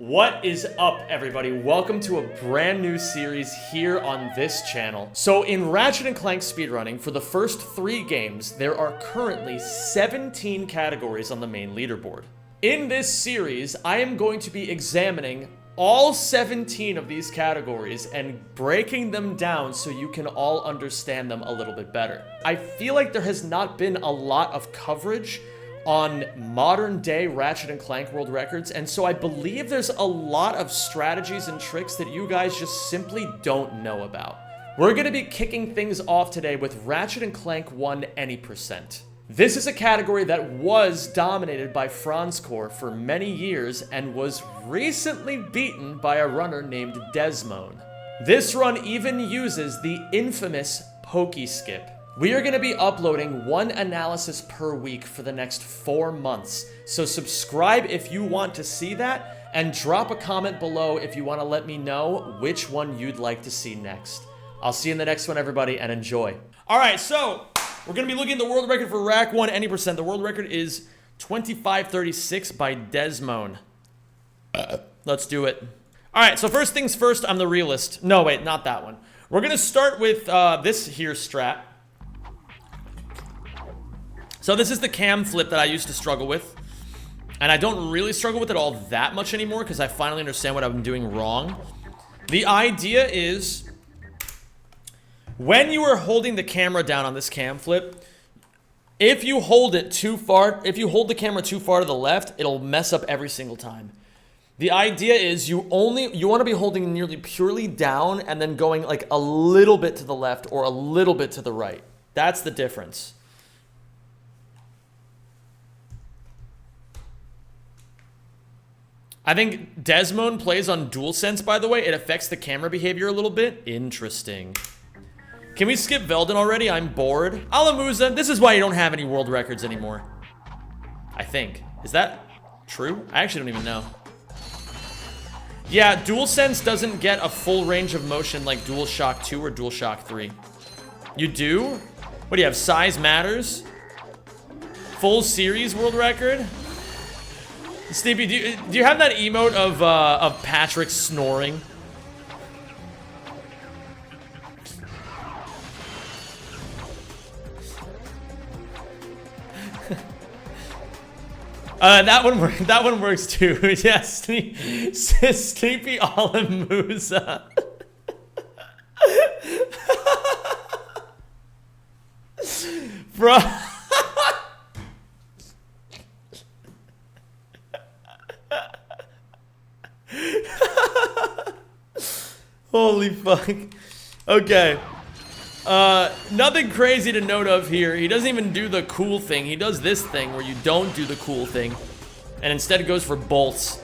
What is up, everybody? Welcome to a brand new series here on this channel. So in Ratchet and Clank speedrunning, for the first 3 games, there are currently 17 categories on the main leaderboard. In this series, I am going to be examining all 17 of these categories and breaking them down so you can all understand them a little bit better. I feel like there has not been a lot of coverage on modern day Ratchet and Clank world records, and so I believe there's a lot of strategies and tricks that you guys just simply don't know about. We're gonna be kicking things off today with Ratchet and Clank 1 Any Percent. This is a category that was dominated by Franzcore for many years and was recently beaten by a runner named Desmone. This run even uses the infamous pokey skip. We are going to be uploading 1 analysis per week for the next 4 months, so subscribe if you want to see that, and drop a comment below if you want to let me know which one you'd like to see next. I'll see you in the next one, everybody, and enjoy. Alright, so we're going to be looking at the world record for Rack 1 Any Percent. The world record is 25:36 by Desmone. Let's do it. Alright, so first things first, I'm the realist. No, wait, not that one. We're going to start with this here strat. So this is the cam flip that I used to struggle with, and I don't really struggle with it all that much anymore because I finally understand what I'm doing wrong. The idea is, when you are holding the camera down on this cam flip, if you hold it too far, if you hold the camera too far to the left, it'll mess up every single time. The idea is you want to be holding nearly purely down and then going like a little bit to the left or a little bit to the right. That's the difference. I think Desmone plays on DualSense, by the way. It affects the camera behavior a little bit. Interesting. Can we skip Velden already? I'm bored. Alamusa, this is why you don't have any world records anymore. I think. Is that true? I actually don't even know. Yeah, DualSense doesn't get a full range of motion like DualShock 2 or DualShock 3. You do? What do you have? Size matters? Full series world record? Sneepy, do you have that emote of Patrick snoring? That one works too. Yes, Sleepy Alamusa. Bro. Holy fuck. Okay. Nothing crazy to note of here. He doesn't even do the cool thing. He does this thing where you don't do the cool thing and instead goes for bolts.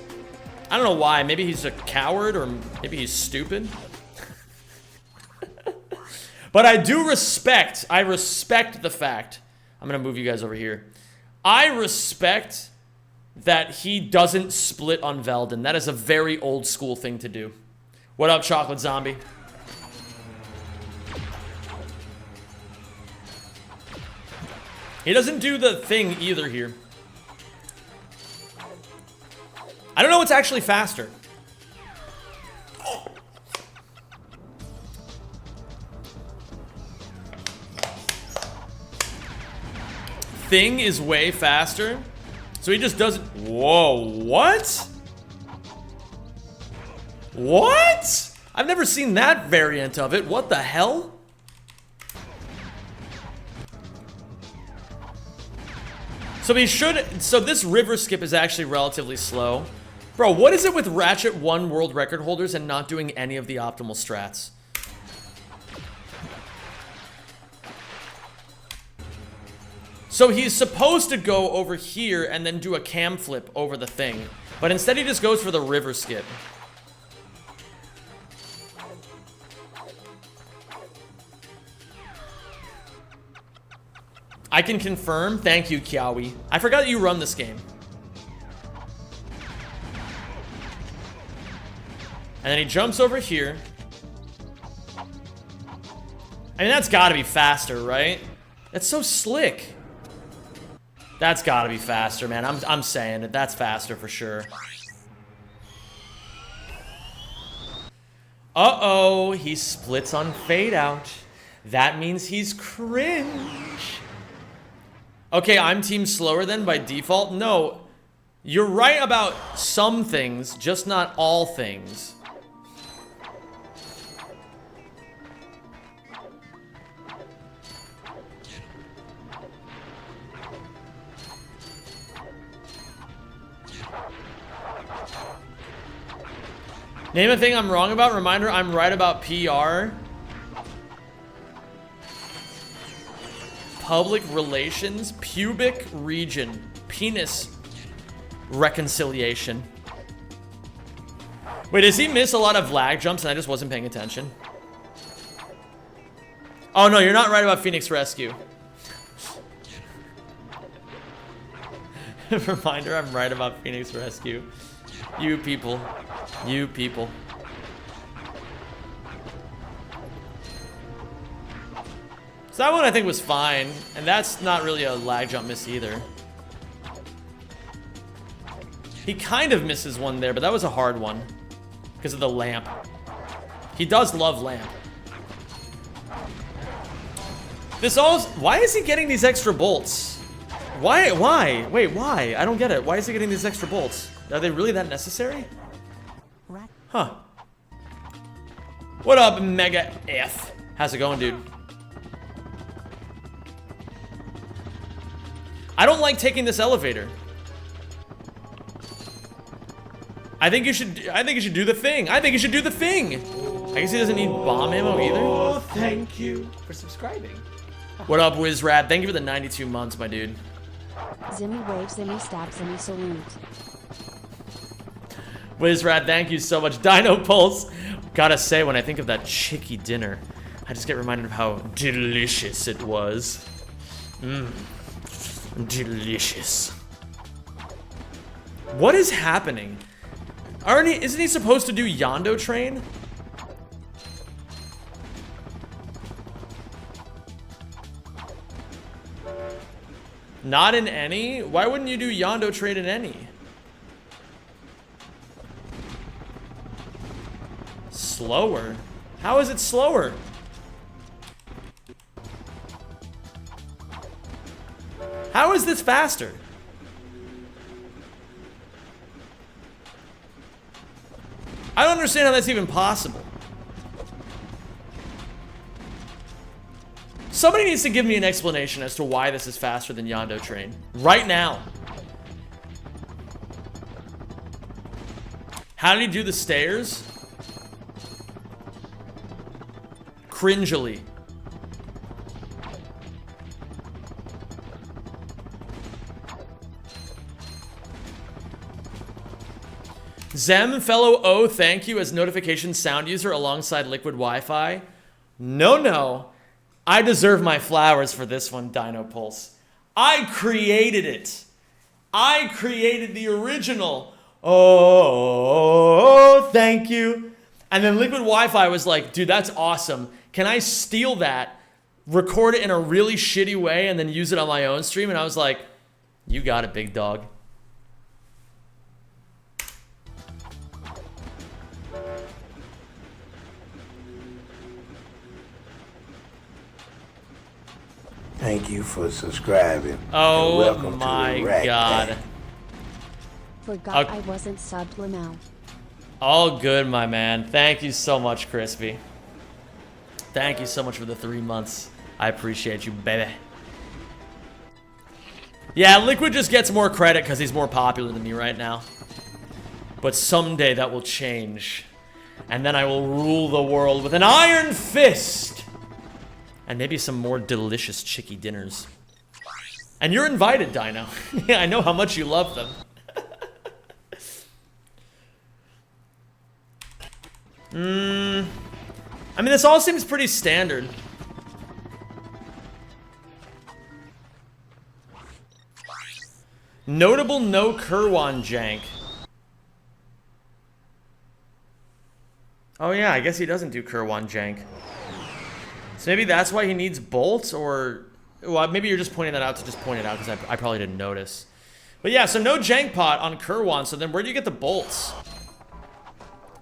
I don't know why. Maybe he's a coward or maybe he's stupid. But I respect the fact. I'm gonna move you guys over here. I respect that he doesn't split on Velden. That is a very old school thing to do. What up, Chocolate Zombie? He doesn't do the thing either here. I don't know what's actually faster. Thing is way faster. So he just doesn't. Whoa, what? What? I've never seen that variant of it. What the hell? So this river skip is actually relatively slow. Bro, what is it with Ratchet 1 world record holders and not doing any of the optimal strats? So he's supposed to go over here and then do a cam flip over the thing. But instead he just goes for the river skip. I can confirm. Thank you, Kiawi. I forgot that you run this game. And then he jumps over here. I mean, that's gotta be faster, right? That's so slick. That's gotta be faster, man. I'm saying it. That's faster for sure. Uh-oh, he splits on fade out. That means he's cringe. Okay, I'm team slower then by default. No, you're right about some things, just not all things. Name a thing I'm wrong about. Reminder, I'm right about PR. Public relations, pubic region, penis reconciliation. Wait, does he miss a lot of lag jumps and I just wasn't paying attention? Oh no, you're not right about Phoenix Rescue. Reminder, I'm right about Phoenix Rescue. You people. You people. So that one I think was fine, and that's not really a lag jump miss either. He kind of misses one there, but that was a hard one because of the lamp. He does love lamp. This all, why is he getting these extra bolts? Why? Wait, why? I don't get it. Why is he getting these extra bolts? Are they really that necessary? Huh. What up, Mega F? How's it going, dude? I don't like taking this elevator. I think you should do the thing. I think you should do the thing. I guess he doesn't need bomb ammo either. Oh, thank you for subscribing. What up, WizRat? Thank you for the 92 months, my dude. Zimmy wave, Zimmy stab, Zimmy salute. WizRat, thank you so much. Dino Pulse. Gotta say, when I think of that chicky dinner, I just get reminded of how delicious it was. Delicious. What is happening? Isn't he supposed to do Yando Train? Not in any? Why wouldn't you do Yando Train in any? Slower? How is it slower? How is this faster? I don't understand how that's even possible. Somebody needs to give me an explanation as to why this is faster than Yando Train. Right now. How did he do the stairs? Cringily. Zem, fellow O, thank you as notification sound user alongside Liquid Wi-Fi. No. I deserve my flowers for this one, Dino Pulse. I created it. I created the original. Oh, thank you. And then Liquid Wi-Fi was like, dude, that's awesome. Can I steal that, record it in a really shitty way, and then use it on my own stream? And I was like, you got it, big dog. Thank you for subscribing. Oh welcome my to the god. Forgot I wasn't subbed, Lamau. All good, my man. Thank you so much, Crispy. Thank you so much for the 3 months. I appreciate you, baby. Yeah, Liquid just gets more credit because he's more popular than me right now. But someday that will change. And then I will rule the world with an iron fist. And maybe some more delicious chicky dinners. And you're invited, Dino. Yeah, I know how much you love them. I mean, this all seems pretty standard. Notable no Kerwan jank. Oh yeah, I guess he doesn't do Kerwan jank. So maybe that's why he needs bolts, or... Well, maybe you're just pointing that out to just point it out, because I probably didn't notice. But yeah, so no jank pot on Kerwan, so then where do you get the bolts?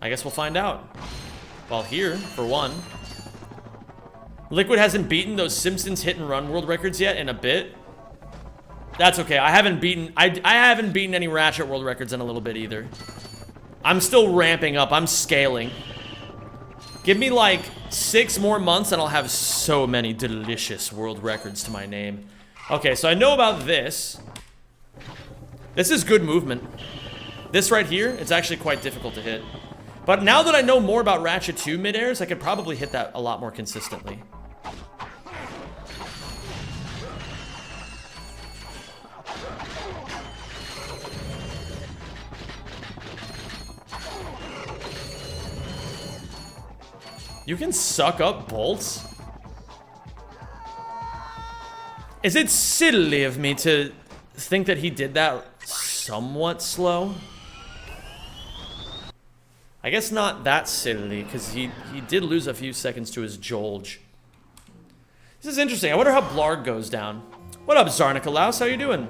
I guess we'll find out. Well, here, for one. Liquid hasn't beaten those Simpsons hit and run world records yet in a bit. That's okay. I haven't beaten any Ratchet world records in a little bit either. I'm still ramping up. I'm scaling. Give me like 6 more months and I'll have so many delicious world records to my name. Okay, so I know about this. This is good movement. This right here, it's actually quite difficult to hit. But now that I know more about Ratchet 2 mid-airs, I could probably hit that a lot more consistently. You can suck up bolts? Is it silly of me to think that he did that somewhat slow? I guess not that silly, because he did lose a few seconds to his Jolge. This is interesting. I wonder how Blarg goes down. What up, Zarnikalaus? How you doing?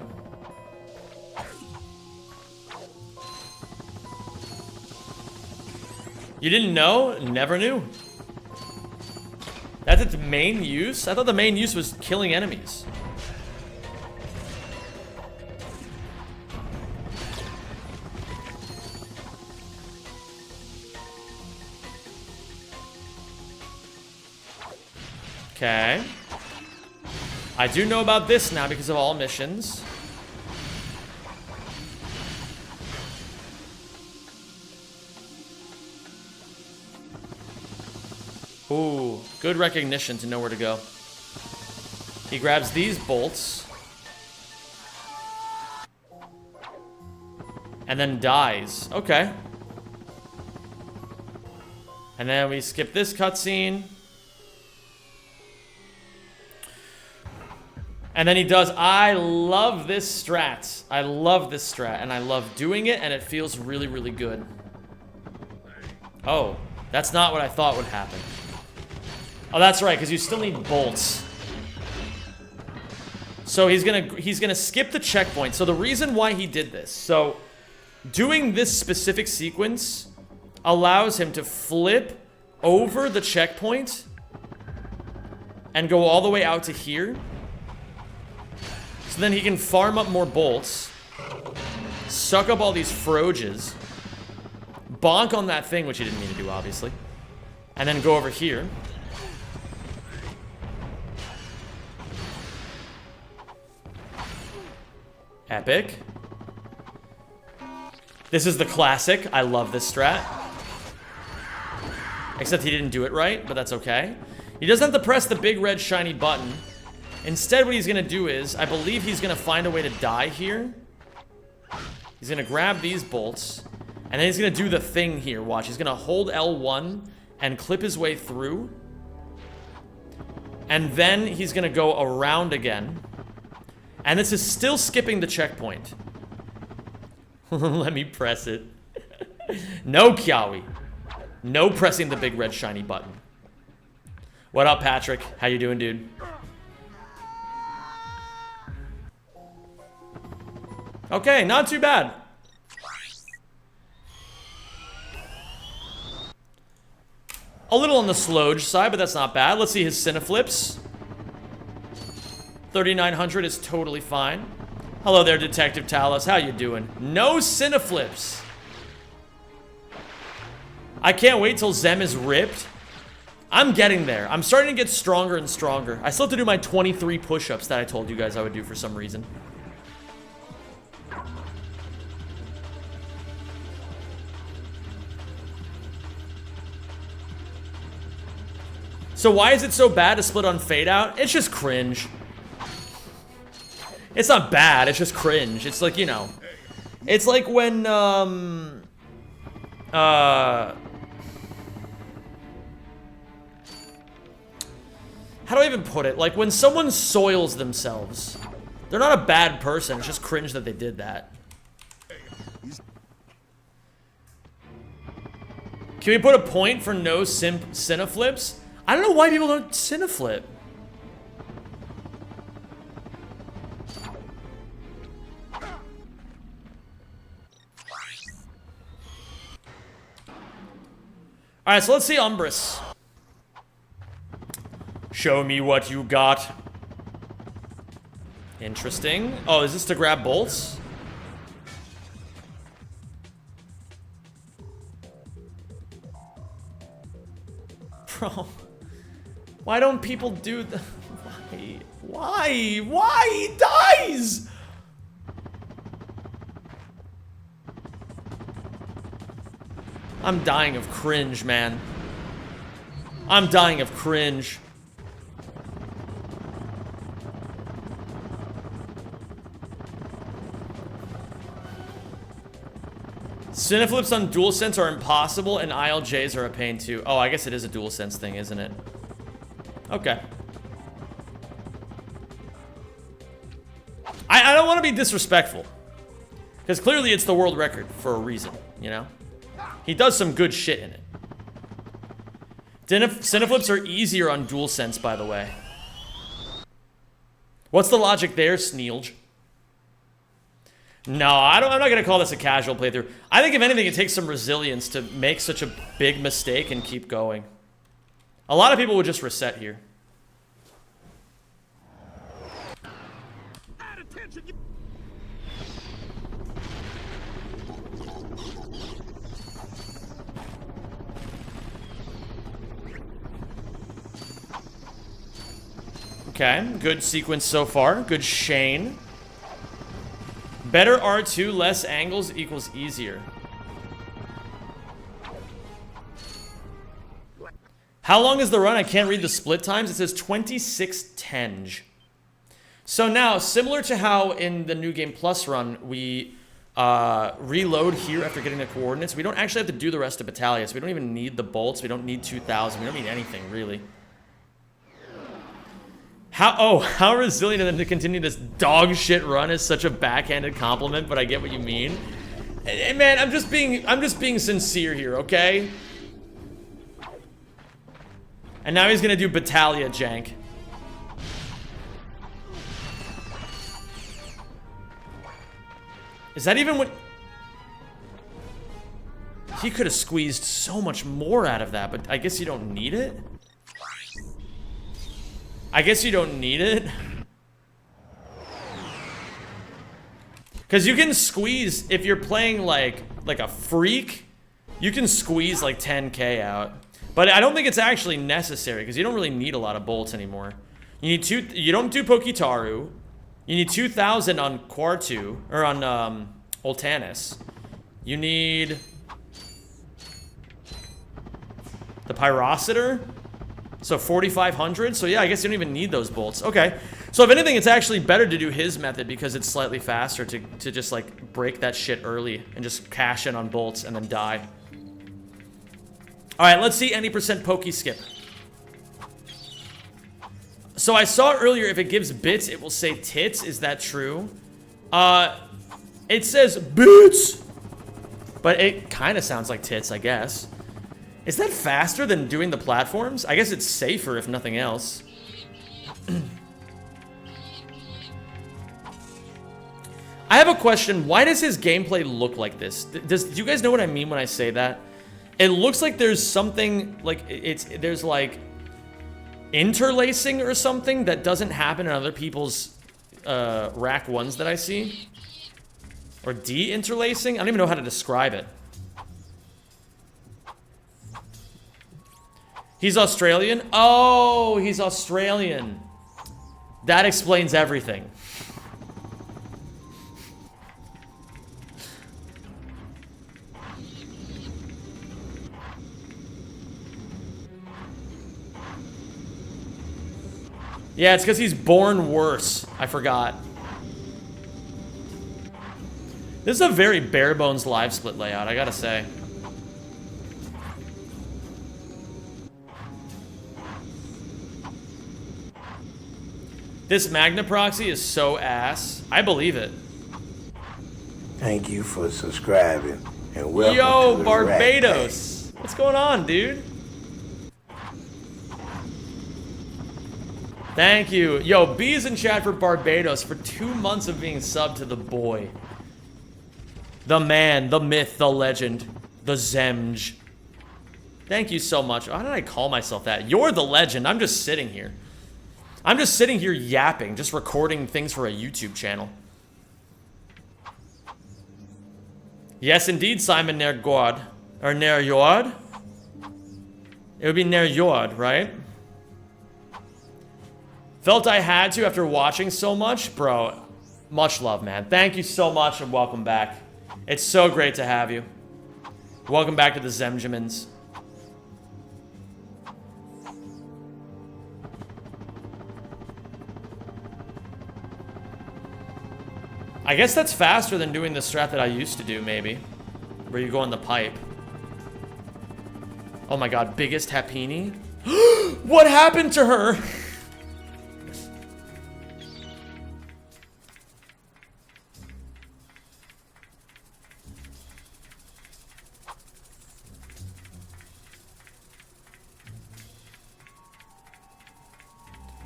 You didn't know? Never knew. That's its main use? I thought the main use was killing enemies. Okay. I do know about this now because of all missions. Ooh, good recognition to know where to go. He grabs these bolts. And then dies. Okay. And then we skip this cutscene. And then he does, I love this strat. I love this strat, and I love doing it, and it feels really, really good. Oh, that's not what I thought would happen. Oh, that's right, because you still need bolts. So he's gonna skip the checkpoint. So the reason why he did this, so doing this specific sequence allows him to flip over the checkpoint and go all the way out to here. So then he can farm up more bolts, suck up all these froges, bonk on that thing, which he didn't mean to do, obviously, and then go over here. Epic. This is the classic. I love this strat. Except he didn't do it right, but that's okay. He doesn't have to press the big red shiny button. Instead, what he's gonna do is, I believe he's gonna find a way to die here. He's gonna grab these bolts, and then he's gonna do the thing here. Watch, he's gonna hold L1 and clip his way through. And then he's gonna go around again. And this is still skipping the checkpoint. Let me press it. No, Kiawi. No pressing the big red shiny button. What up, Patrick? How you doing, dude? Okay, not too bad. A little on the sloge side, but that's not bad. Let's see his Cineflips. 3,900 is totally fine. Hello there, Detective Talos. How you doing? No Cineflips. I can't wait till Zem is ripped. I'm getting there. I'm starting to get stronger and stronger. I still have to do my 23 push-ups that I told you guys I would do for some reason. So why is it so bad to split on fade out? It's just cringe. It's not bad, it's just cringe. It's like, you know, it's like when, how do I even put it? Like when someone soils themselves. They're not a bad person, it's just cringe that they did that. Can we put a point for no Cineflips? I don't know why people don't Cineflip. Alright, so let's see Umbrus. Show me what you got. Interesting. Oh, is this to grab bolts? Bro. Why don't people do the... Why? Why? He dies! I'm dying of cringe, man. I'm dying of cringe. Cineflips on DualSense are impossible, and ILJs are a pain too. Oh, I guess it is a DualSense thing, isn't it? Okay. I don't want to be disrespectful. Because clearly it's the world record for a reason, you know? He does some good shit in it. Cineflips are easier on DualSense, by the way. What's the logic there, Sneelge? No, I'm not going to call this a casual playthrough. I think if anything, it takes some resilience to make such a big mistake and keep going. A lot of people would just reset here. Okay, good sequence so far. Good Shane. Better R2, less angles equals easier. How long is the run? I can't read the split times. It says 26 tenge. So now, similar to how in the New Game Plus run, we reload here after getting the coordinates, we don't actually have to do the rest of Battalia, so we don't even need the bolts, we don't need 2,000, we don't need anything, really. How resilient of them to continue this dog shit run is such a backhanded compliment, but I get what you mean. And man, I'm just being sincere here, okay? And now he's gonna do Battalia jank. Is that even what... He could have squeezed so much more out of that, but I guess you don't need it? I guess you don't need it. Because you can squeeze, if you're playing like a freak, you can squeeze like 10k out. But I don't think it's actually necessary, because you don't really need a lot of bolts anymore. You need you don't do Pokitaru. You need 2,000 on Quartu, or on Ultanis. You need the Pyrocitor. So 4,500. So yeah, I guess you don't even need those bolts. Okay. So if anything, it's actually better to do his method because it's slightly faster to just like break that shit early and just cash in on bolts and then die. All right, let's see any percent pokey skip. So I saw earlier if it gives bits, it will say tits. Is that true? It says bits, but it kind of sounds like tits, I guess. Is that faster than doing the platforms? I guess it's safer if nothing else. I have a question. Why does his gameplay look like this? Do you guys know what I mean when I say that? It looks like there's something, like, there's like interlacing or something that doesn't happen in other people's rack ones that I see. Or de-interlacing? I don't even know how to describe it. He's Australian? Oh, he's Australian. That explains everything. Yeah, it's because he's born worse. I forgot. This is a very bare bones live split layout, I gotta say. This Magna proxy is so ass. I believe it. Thank you for subscribing and welcome Yo, to the Barbados. What's going on, dude? Thank you. Yo, B is in chat for Barbados for 2 months of being subbed to the boy. The man, the myth, the legend, the Zemj. Thank you so much. Why did I call myself that? You're the legend. I'm just sitting here. I'm just sitting here yapping, just recording things for a YouTube channel. Yes, indeed, Simon Nergord. Or Nerjord. It would be Nerjord, right? Felt I had to after watching so much. Bro, much love, man. Thank you so much and welcome back. It's so great to have you. Welcome back to the Zemjamins. I guess that's faster than doing the strat that I used to do, maybe. Where you go on the pipe. Oh my god, biggest Happini? What happened to her?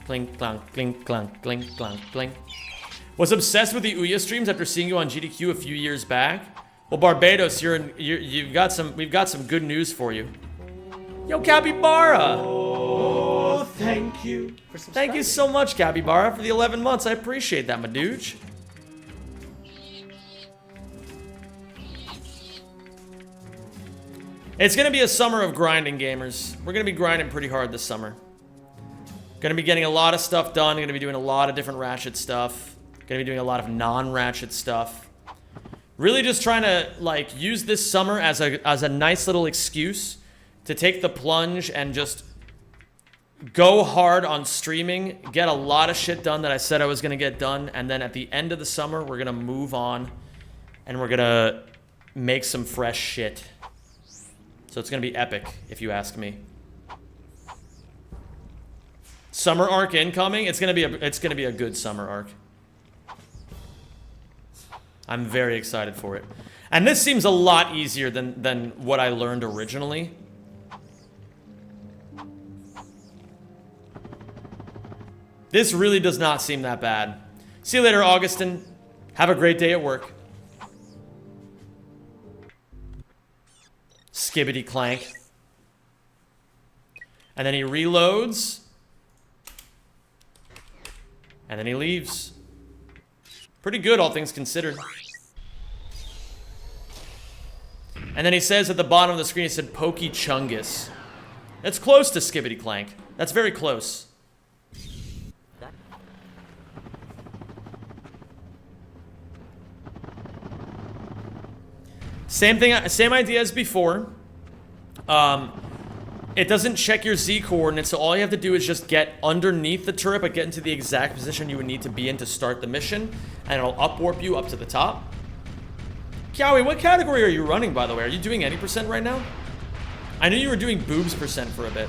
Clink, clunk, clink, clunk, clink, clunk, clink. Was obsessed with the Ouya streams after seeing you on GDQ a few years back. Well, Barbados, we've got some good news for you. Yo, Capybara! Oh, thank you. Thank you so much, Capybara, for the 11 months. I appreciate that, my dude. It's gonna be a summer of grinding, gamers. We're gonna be grinding pretty hard this summer. Gonna be getting a lot of stuff done. Gonna be doing a lot of different Ratchet stuff. Gonna be doing a lot of non-Ratchet stuff. Really just trying to, like, use this summer as a nice little excuse to take the plunge and just go hard on streaming, get a lot of shit done that I said I was gonna get done, and then at the end of the summer, we're gonna move on and we're gonna make some fresh shit. So it's gonna be epic, if you ask me. Summer arc incoming. It's gonna be a good summer arc. I'm very excited for it. And this seems a lot easier than what I learned originally. This really does not seem that bad. See you later, Augustin. Have a great day at work. Skibbity clank. And then he reloads. And then he leaves. Pretty good, all things considered. And then he says at the bottom of the screen, he said, Pokey Chungus. That's close to Skibbity Clank. That's very close. Same thing, same idea as before. It doesn't check your Z coordinates, so all you have to do is just get underneath the turret, but get into the exact position you would need to be in to start the mission, and it'll upwarp you up to the top. Kiawi, what category are you running, by the way? Are you doing any percent right now? I knew you were doing boobs percent for a bit.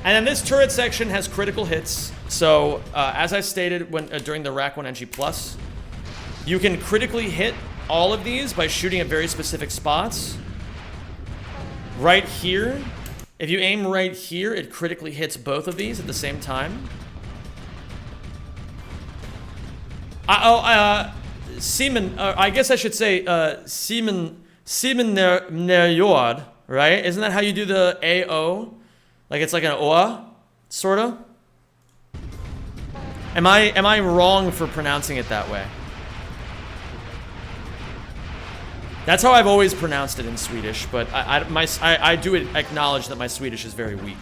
And then this turret section has critical hits. So, as I stated during the Rack 1 NG Plus, you can critically hit all of these by shooting at very specific spots. Right here, if you aim right here, it critically hits both of these at the same time. Seaman, I guess I should say, Seaman Nerjord, right? Isn't that how you do the AO? Like it's like an OA, sorta? Am I wrong for pronouncing it that way? That's how I've always pronounced it in Swedish, but I do acknowledge that my Swedish is very weak.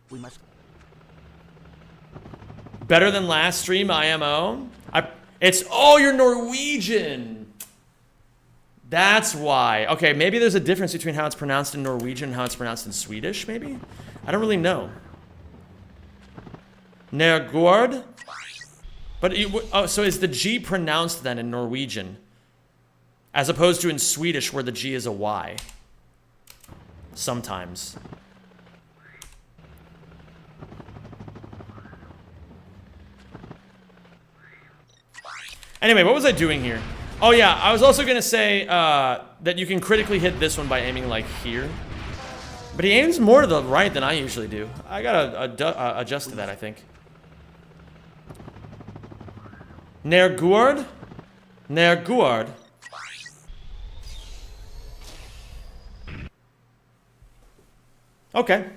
We must. Better than last stream, IMO. Oh, you're Norwegian. That's why. Okay, maybe there's a difference between how it's pronounced in Norwegian and how it's pronounced in Swedish, maybe? I don't really know. Nergård? But, so is the G pronounced then in Norwegian? As opposed to in Swedish where the G is a Y. Sometimes. Anyway, what was I doing here? Oh yeah, I was also gonna say that you can critically hit this one by aiming like here. But he aims more to the right than I usually do. I gotta adjust to that, I think. Nergård? Leaderboard. Okay.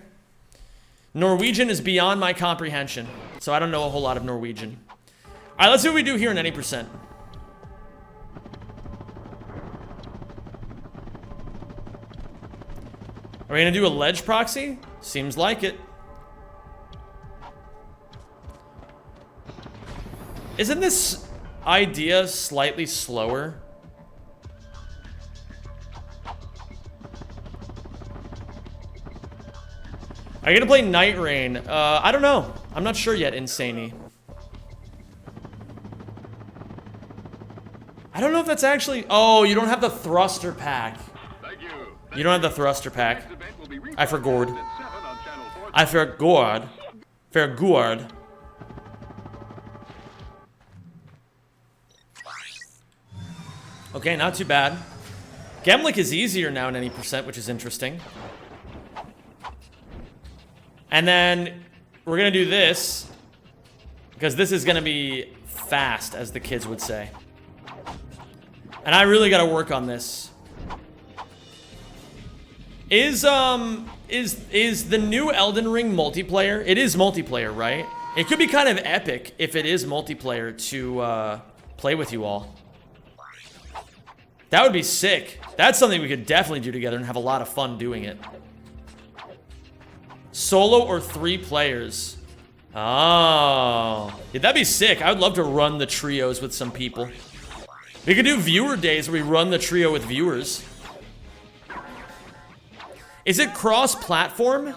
Norwegian is beyond my comprehension, so I don't know a whole lot of Norwegian. All right, let's see what we do here in any percent. Are we gonna do a ledge proxy? Seems like it. Isn't this idea slightly slower? Are you gonna play Night Rain? I don't know. I'm not sure yet, Insaney. I don't know if that's actually... Oh, you don't have the thruster pack. You don't have the thruster pack. I forgot. I forgot. Forgot. Okay, not too bad. Gemlik is easier now in any percent, which is interesting. And then we're gonna do this because this is gonna be fast, as the kids would say. And I really gotta work on this. Is the new Elden Ring multiplayer? It is multiplayer, right? It could be kind of epic if it is multiplayer to play with you all. That would be sick. That's something we could definitely do together and have a lot of fun doing it. Solo or 3 players? Oh. Yeah, that'd be sick. I would love to run the trios with some people. We could do viewer days where we run the trio with viewers. Is it cross-platform?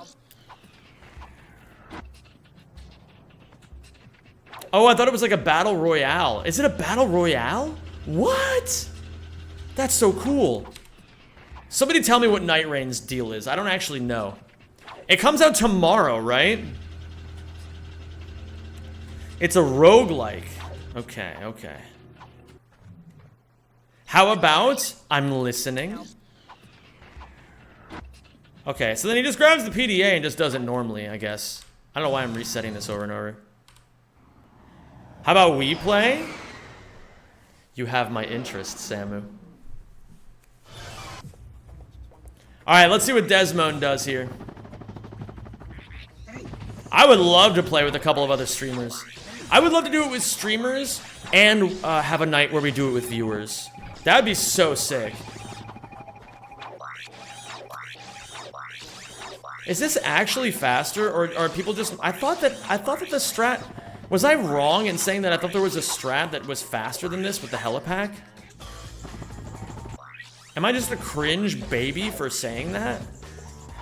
Oh, I thought it was like a battle royale. Is it a battle royale? What? That's so cool. Somebody tell me what Night Rain's deal is. I don't actually know. It comes out tomorrow, right? It's a roguelike. Okay, okay. How about I'm listening? Okay, so then he just grabs the PDA and just does it normally, I guess. I don't know why I'm resetting this over and over. How about we play? You have my interest, Samu. Alright, let's see what Desmond does here. I would love to play with a couple of other streamers. I would love to do it with streamers and have a night where we do it with viewers. That would be so sick. Is this actually faster, or are people just... I thought that the strat... Was I wrong in saying that I thought there was a strat that was faster than this with the helipack? Am I just a cringe baby for saying that?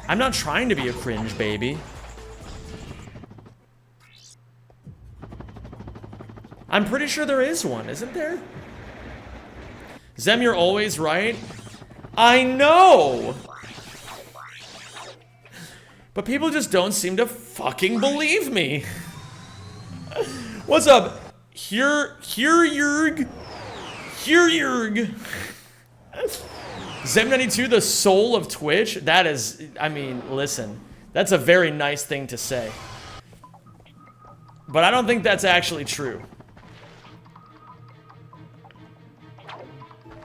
I'm not trying to be a cringe baby. I'm pretty sure there is one, isn't there? Zem, you're always right. I know! But people just don't seem to fucking believe me. What's up? Yerg. Zem92, the soul of Twitch? That is, I mean, listen. That's a very nice thing to say. But I don't think that's actually true.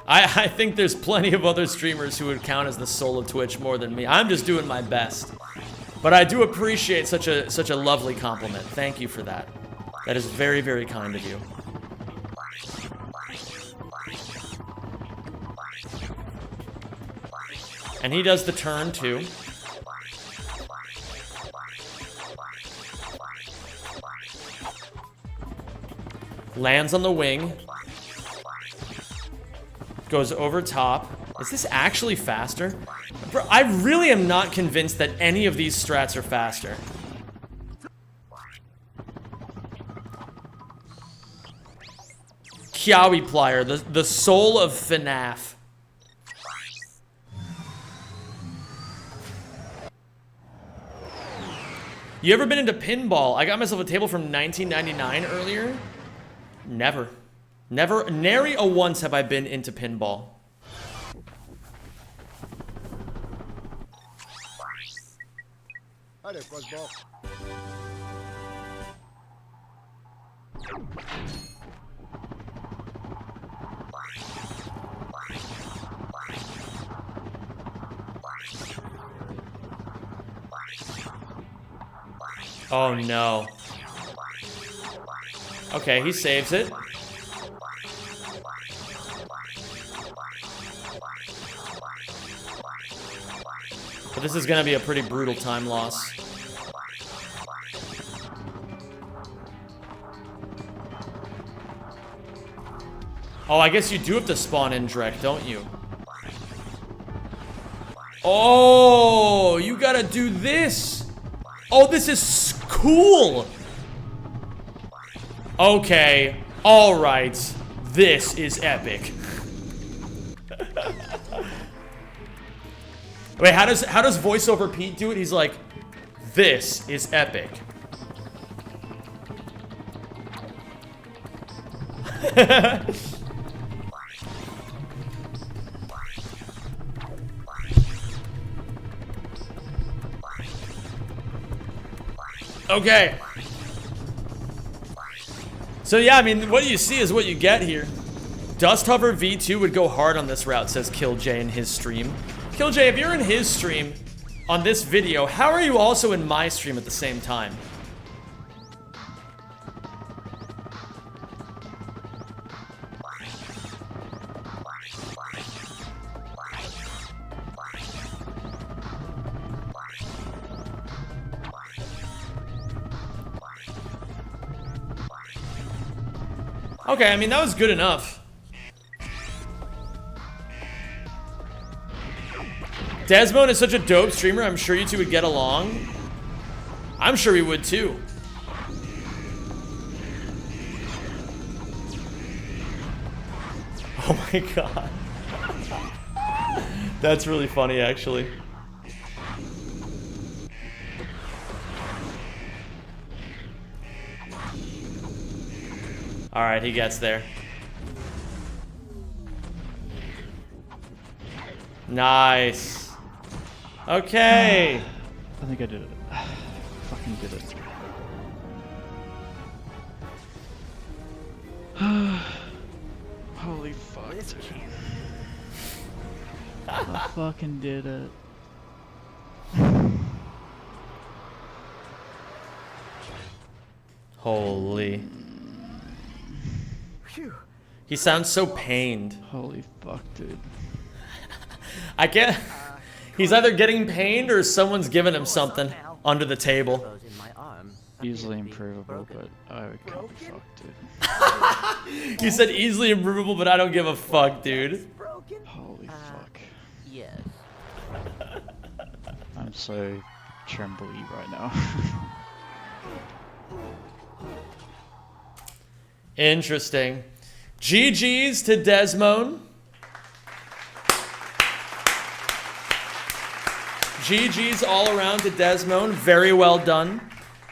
I think there's plenty of other streamers who would count as the soul of Twitch more than me. I'm just doing my best. But I do appreciate such a lovely compliment. Thank you for that. That is very, very kind of you. And he does the turn too. Lands on the wing. Goes over top. Is this actually faster? Bro, I really am not convinced that any of these strats are faster. Kiawi Plier, the soul of FNAF. You ever been into pinball? I got myself a table from 1999 earlier. Never. Never, nary a once have I been into pinball. Oh no. Okay, he saves it. But this is gonna be a pretty brutal time loss. Oh, I guess you do have to spawn in direct, don't you? Oh, you gotta do this. Oh, this is cool. Okay, all right. This is epic. Wait, how does voiceover Pete do it? He's like, this is epic. Okay. So yeah, I mean, what you see is what you get here. Dust Hover V2 would go hard on this route, says KillJ in his stream. KillJ, if you're in his stream on this video, how are you also in my stream at the same time? Okay, I mean, that was good enough. Desmond is such a dope streamer. I'm sure you two would get along. I'm sure we would too. Oh my god. That's really funny, actually. All right, he gets there. Nice. Okay. I think I did it. Fucking did it. Holy fuck. I fucking did it. Holy. He sounds so pained. Holy fuck, dude. I can't. He's either getting pained or someone's giving him something under the table. Easily improvable, but I would can't be fucked, dude. He said easily improvable, but I don't give a fuck, dude. Holy fuck. Yes. I'm so trembly right now. Interesting. GG's to Desmond. GG's all around to Desmond. Very well done.